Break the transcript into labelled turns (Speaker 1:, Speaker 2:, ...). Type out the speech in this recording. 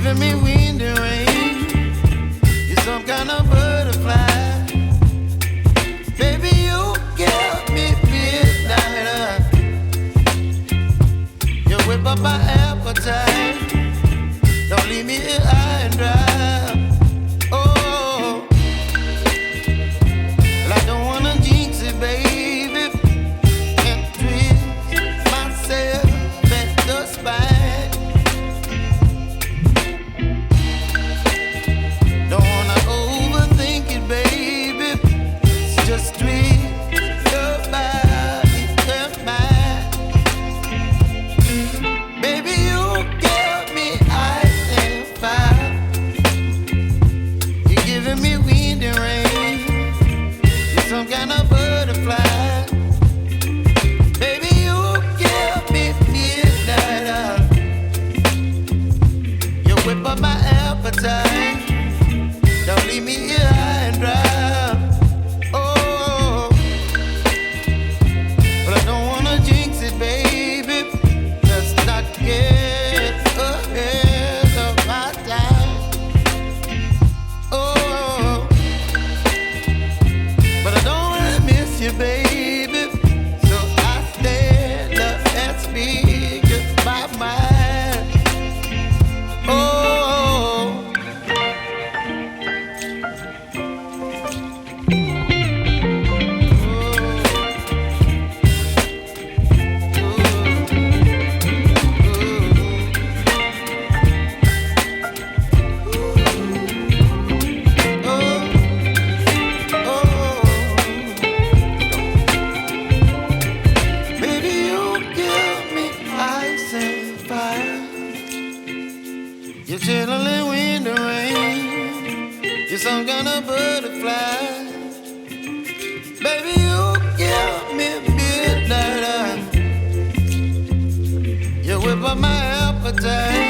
Speaker 1: giving me wind and rain. You're some kind of butterfly. Baby, you give me midnight. You whip up my appetite. Don't leave me here high and dry. Oh, well, I don't wanna jinx it, baby. Can't twist myself at the spine. Don't wanna overthink it, baby. It's just twist your body and mine. Baby, you give me ice and fire. You're giving me wind and rain. You're some kind of butterfly. Baby, you give me midnight. You whip up my appetite. Don't leave me here high and dry. Oh, but I don't wanna jinx it, baby. Let's not get ahead of my time. Oh, but I don't wanna miss you, baby. So I stand up and speak my mind. Oh. Baby, you give me ice and fire. You're chilling wind and rain. You're some kind of butterfly. Baby, you give me midnight. You whip up my appetite.